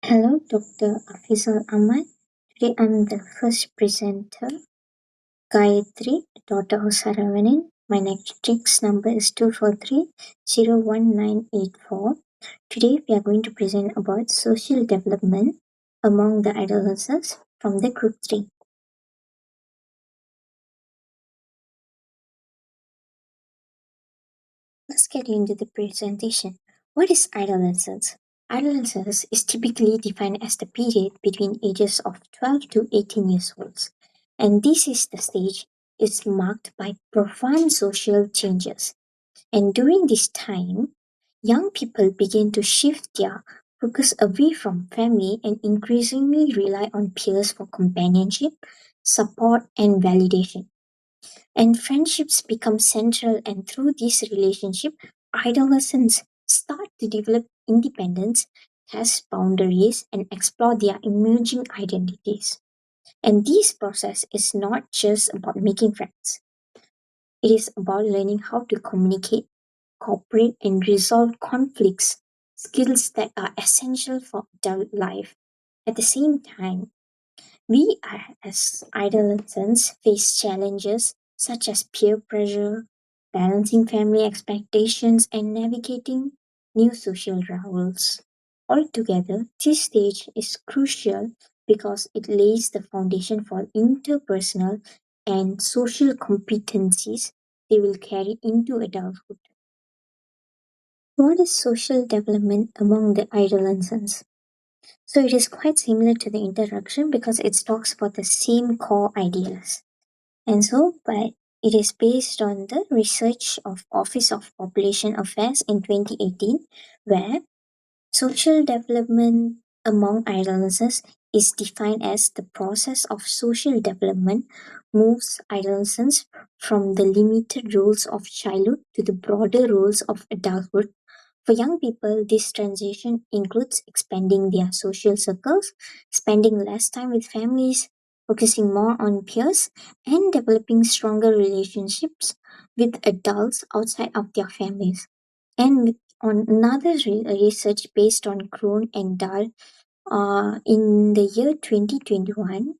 Hello, Dr. Afizal Ahmad. Today I'm the first presenter, Gayatri, daughter of Saravanan. My matrix number is 243-01984. Today we are going to present about social development among the adolescents from the group 3. Let's get into the presentation. What is adolescence? Adolescence is typically defined as the period between ages of 12 to 18 years old, and this is the stage is marked by profound social changes. And during this time, young people begin to shift their focus away from family and increasingly rely on peers for companionship, support, and validation. And friendships become central, and through this relationship, adolescents start to develop independence, test boundaries, and explore their emerging identities. And this process is not just about making friends, it is about learning how to communicate, cooperate, and resolve conflicts, skills that are essential for adult life. At the same time, we as adolescents face challenges such as peer pressure, balancing family expectations, and navigating new social roles. Altogether, this stage is crucial because it lays the foundation for interpersonal and social competencies they will carry into adulthood. What is social development among the adolescents? So it is quite similar to the introduction because it talks about the same core ideas. And so, but it is based on the research of Office of Population Affairs in 2018, where social development among adolescents is defined as the process of social development moves adolescents from the limited roles of childhood to the broader roles of adulthood. For young people, this transition includes expanding their social circles, spending less time with families, focusing more on peers, and developing stronger relationships with adults outside of their families. And on another research based on Krohn and Dahl in the year 2021,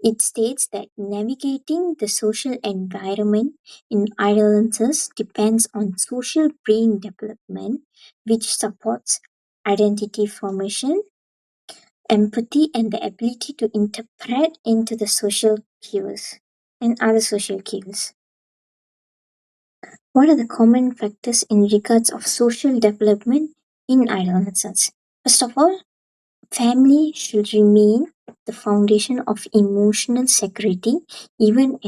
it states that navigating the social environment in adolescence depends on social brain development, which supports identity formation, empathy, and the ability to interpret into the social cues and other social cues. What are the common factors in regards of social development in adolescence? First of all, family should remain the foundation of emotional security even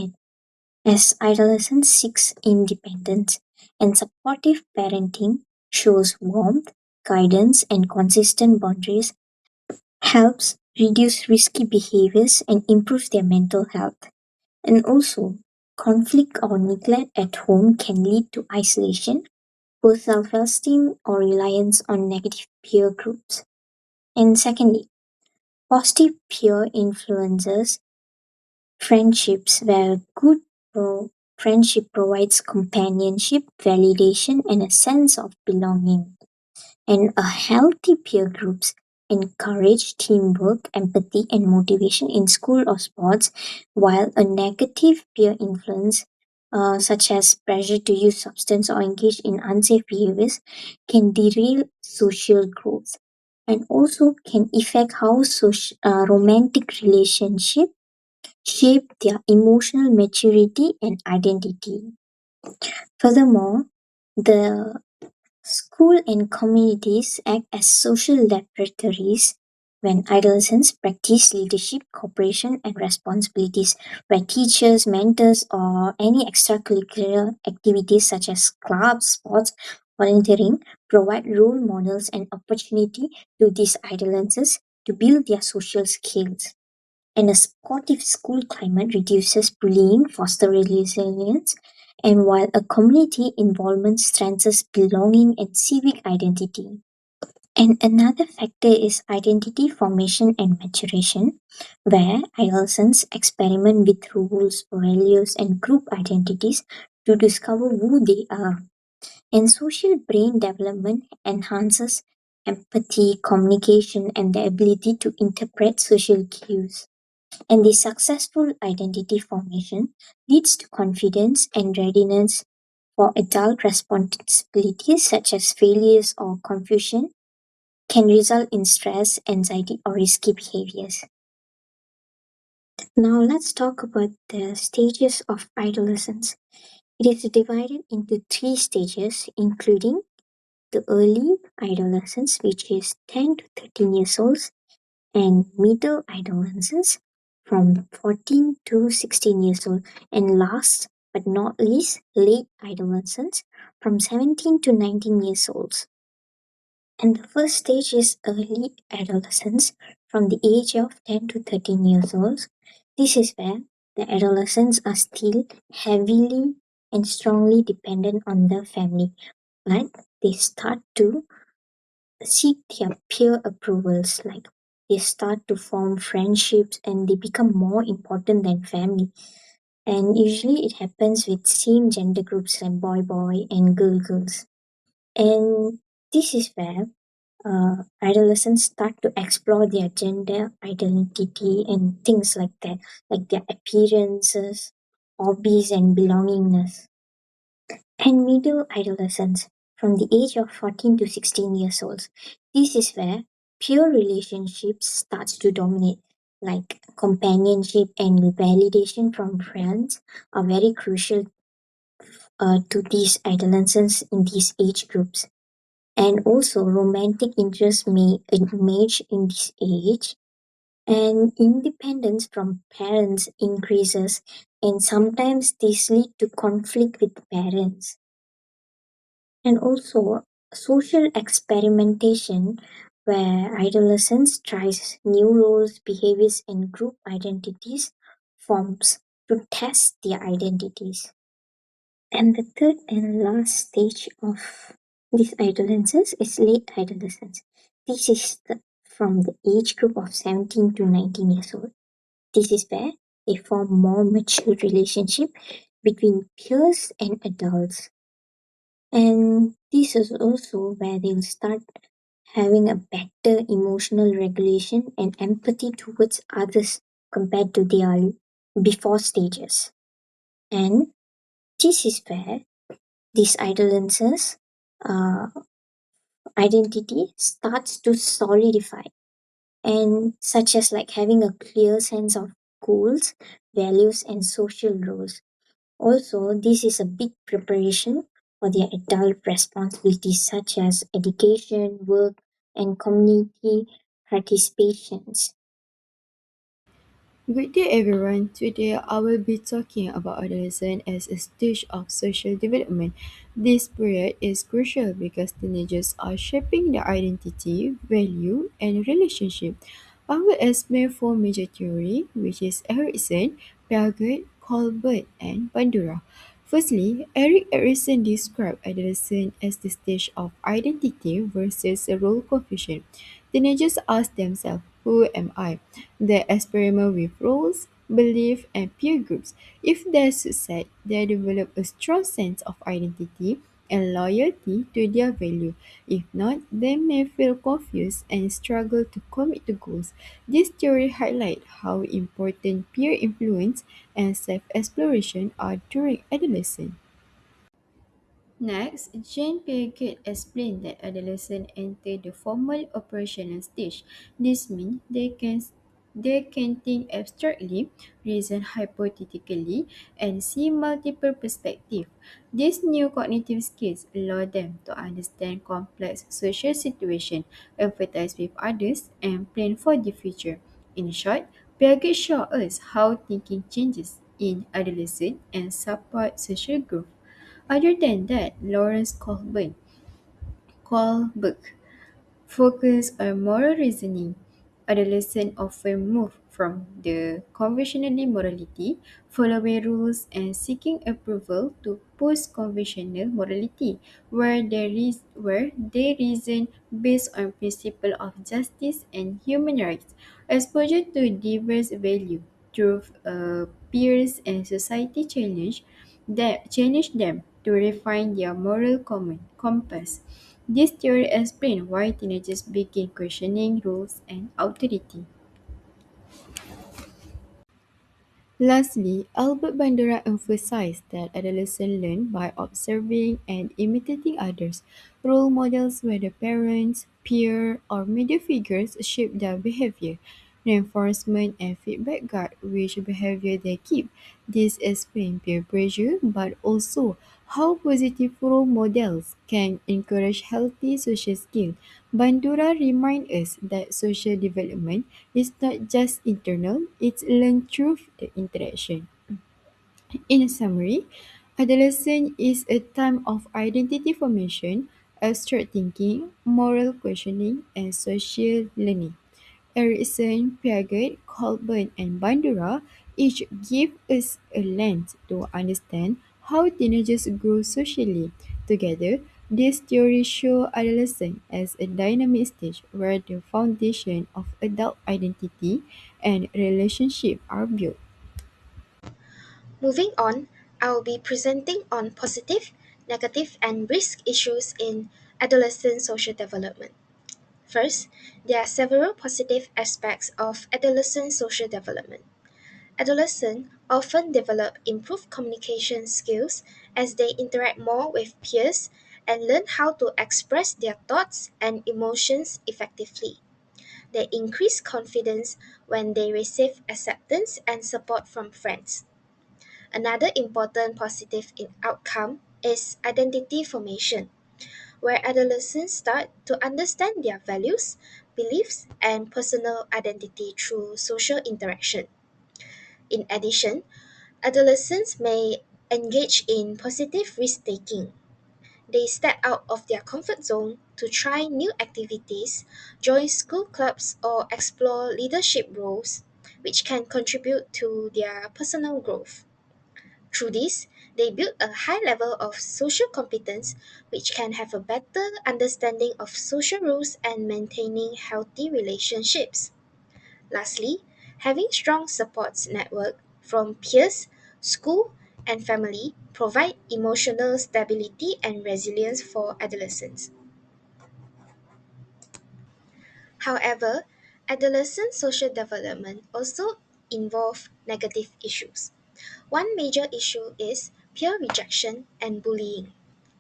as adolescence seeks independence, and supportive parenting shows warmth, guidance, and consistent boundaries helps reduce risky behaviors and improve their mental health. And also, conflict or neglect at home can lead to isolation, poor self-esteem, or reliance on negative peer groups. And secondly, positive peer influences friendships where good friendship provides companionship, validation, and a sense of belonging. And a healthy peer groups encourage teamwork, empathy, and motivation in school or sports, while a negative peer influence, such as pressure to use substance or engage in unsafe behaviors, can derail social growth and also can affect how romantic relationships shape their emotional maturity and identity. Furthermore, the school and communities act as social laboratories when adolescents practice leadership, cooperation, and responsibilities, where teachers, mentors, or any extracurricular activities such as clubs, sports, volunteering provide role models and opportunity to these adolescents to build their social skills. And a supportive school climate reduces bullying, fosters resilience, and while a community involvement strengthens belonging and civic identity. And another factor is identity formation and maturation, where adolescents experiment with rules, values, and group identities to discover who they are. And social brain development enhances empathy, communication, and the ability to interpret social cues. And the successful identity formation leads to confidence and readiness for adult responsibilities such as failures or confusion can result in stress, anxiety, or risky behaviors. Now let's talk about the stages of adolescence. It is divided into three stages, including the early adolescence, which is 10 to 13 years old, and middle adolescence from 14 to 16 years old, and last but not least, late adolescence from 17 to 19 years old. And the first stage is early adolescence from the age of 10 to 13 years old. This is where the adolescents are still heavily and strongly dependent on the family, but they start to seek their peer approvals, like they start to form friendships and they become more important than family. And usually it happens with same gender groups like boy and girls. And this is where adolescents start to explore their gender identity and things like that, like their appearances, hobbies, and belongingness. And middle adolescence, from the age of 14 to 16 years old. This is where pure relationships starts to dominate, like companionship and validation from friends are very crucial to these adolescents in these age groups. And also romantic interest may emerge in this age, and independence from parents increases, and sometimes this lead to conflict with parents. And also social experimentation where adolescents tries new roles, behaviors, and group identities forms to test their identities. And the third and last stage of this adolescence is late adolescence. This is from the age group of 17 to 19 years old. This is where they form more mature relationship between peers and adults. And this is also where they'll start having a better emotional regulation and empathy towards others compared to their before stages. And this is where these adolescents uh, identity starts to solidify, and such as like having a clear sense of goals, values, and social roles. Also, this is a big preparation for their adult responsibilities such as education, work, and community participations. Good day everyone. Today I will be talking about adolescence as a stage of social development. This period is crucial because teenagers are shaping their identity, value, and relationship. I will explain four major theories, which is Erickson, Piaget, Colbert, and Bandura. Firstly, Eric Erickson described adolescence as the stage of identity versus role confusion. Teenagers ask themselves, who am I? They experiment with roles, beliefs, and peer groups. If they succeed, they develop a strong sense of identity and loyalty to their value. If not, they may feel confused and struggle to commit to goals. This theory highlights how important peer influence and self-exploration are during adolescence. Next, Jean Piaget explained that adolescents enter the formal operational stage. This means they can think abstractly, reason hypothetically, and see multiple perspectives. These new cognitive skills allow them to understand complex social situations, empathize with others, and plan for the future. In short, Piaget shows us how thinking changes in adolescence and support social growth. Other than that, Lawrence Kohlberg focused on moral reasoning. Adolescents often move from the conventionally morality, following rules and seeking approval, to post-conventional morality, where they reason based on principles of justice and human rights. Exposure to diverse values through peers and society challenge them to refine their moral compass. This theory explains why teenagers begin questioning rules and authority. Lastly, Albert Bandura emphasized that adolescents learn by observing and imitating others. Role models, whether parents, peer, or media figures, shape their behavior. Reinforcement and feedback guide which behavior they keep. This explains peer pressure, but also how positive role models can encourage healthy social skills. Bandura reminds us that social development is not just internal, it's learned through the interaction. In summary, adolescence is a time of identity formation, abstract thinking, moral questioning, and social learning. Erickson, Piaget, Colburn, and Bandura each give us a lens to understand how teenagers grow socially. Together, these theories show adolescence as a dynamic stage where the foundation of adult identity and relationship are built. Moving on, I will be presenting on positive, negative, and risk issues in adolescent social development. First, there are several positive aspects of adolescent social development. Adolescents often develop improved communication skills as they interact more with peers and learn how to express their thoughts and emotions effectively. They increase confidence when they receive acceptance and support from friends. Another important positive outcome is identity formation, where adolescents start to understand their values, beliefs, and personal identity through social interaction. In addition, adolescents may engage in positive risk taking. They step out of their comfort zone to try new activities, join school clubs, or explore leadership roles, which can contribute to their personal growth. Through this, they build a high level of social competence, which can have a better understanding of social rules and maintaining healthy relationships. Lastly, having strong supports network from peers, school, and family provide emotional stability and resilience for adolescents. However, adolescent social development also involve negative issues. One major issue is peer rejection and bullying.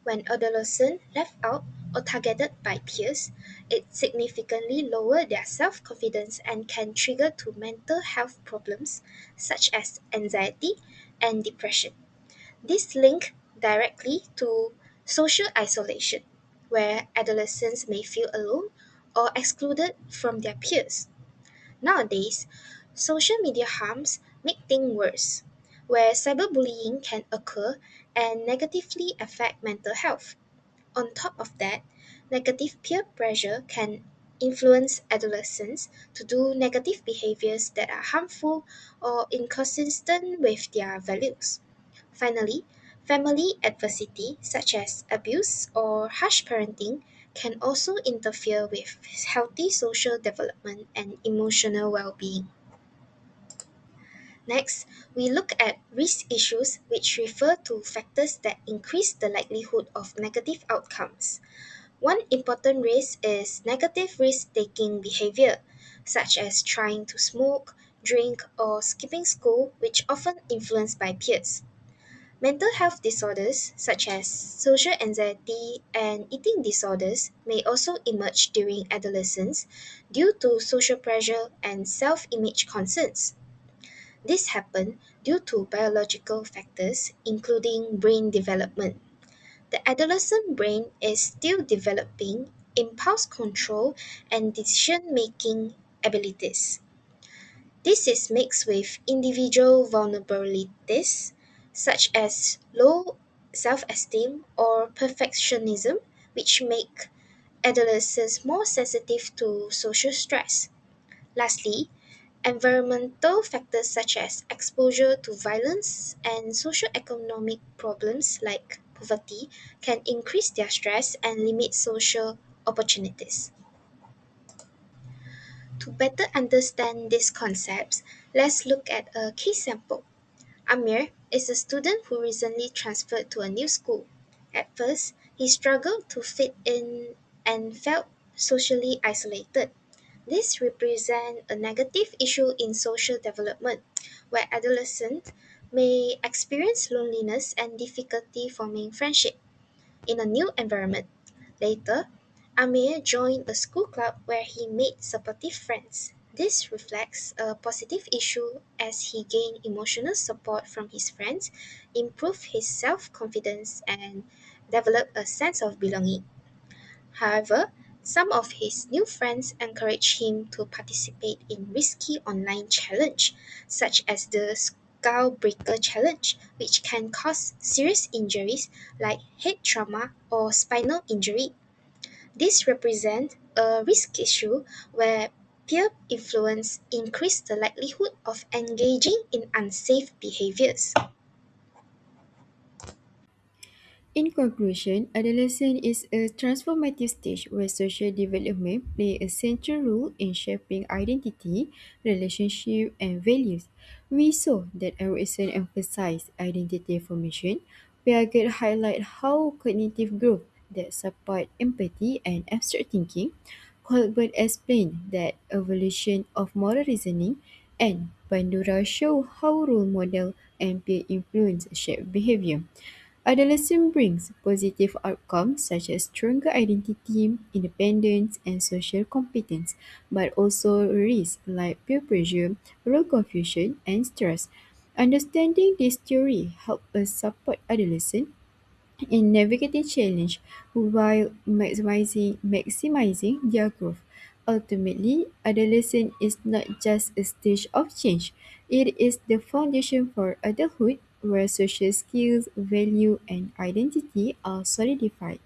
When adolescents left out or targeted by peers, it significantly lowers their self-confidence and can trigger to mental health problems such as anxiety and depression. This link directly to social isolation, where adolescents may feel alone or excluded from their peers. Nowadays, social media harms make things worse, where cyberbullying can occur and negatively affect mental health. On top of that, negative peer pressure can influence adolescents to do negative behaviors that are harmful or inconsistent with their values. Finally, family adversity, such as abuse or harsh parenting, can also interfere with healthy social development and emotional well being. Next, we look at risk issues, which refer to factors that increase the likelihood of negative outcomes. One important risk is negative risk taking behavior, such as trying to smoke, drink, or skipping school, which often influenced by peers. Mental health disorders such as social anxiety and eating disorders may also emerge during adolescence due to social pressure and self image concerns. This happen due to biological factors including brain development. The adolescent brain is still developing impulse control and decision making abilities. This is mixed with individual vulnerabilities, such as low self esteem or perfectionism, which make adolescents more sensitive to social stress. Lastly, environmental factors such as exposure to violence and socio-economic problems like poverty can increase their stress and limit social opportunities. To better understand these concepts, let's look at a case sample. Amir is a student who recently transferred to a new school. At first, He struggled to fit in and felt socially isolated. This represents a negative issue in social development, where adolescents may experience loneliness and difficulty forming friendship in a new environment. Later, Amir joined a school club where he made supportive friends. This reflects a positive issue as he gained emotional support from his friends, improved his self confidence, and developed a sense of belonging. However, some of his new friends encouraged him to participate in risky online challenge, such as the Skull Breaker Challenge, which can cause serious injuries like head trauma or spinal injury. This represents a risk issue where peer influence increases the likelihood of engaging in unsafe behaviors. In conclusion, adolescence is a transformative stage where social development plays a central role in shaping identity, relationship, and values. We saw that adolescence emphasizes identity formation, where could highlight how cognitive growth that support empathy and abstract thinking. Colbert explained that evolution of moral reasoning, and Bandura show how role model and peer influence shape behavior. Adolescence brings positive outcomes such as stronger identity, independence, and social competence, but also risks like peer pressure, role confusion, and stress. Understanding this theory helps us support adolescents in navigating challenge while maximizing their growth. Ultimately, adolescence is not just a stage of change, it is the foundation for adulthood where social skills, value, and identity are solidified.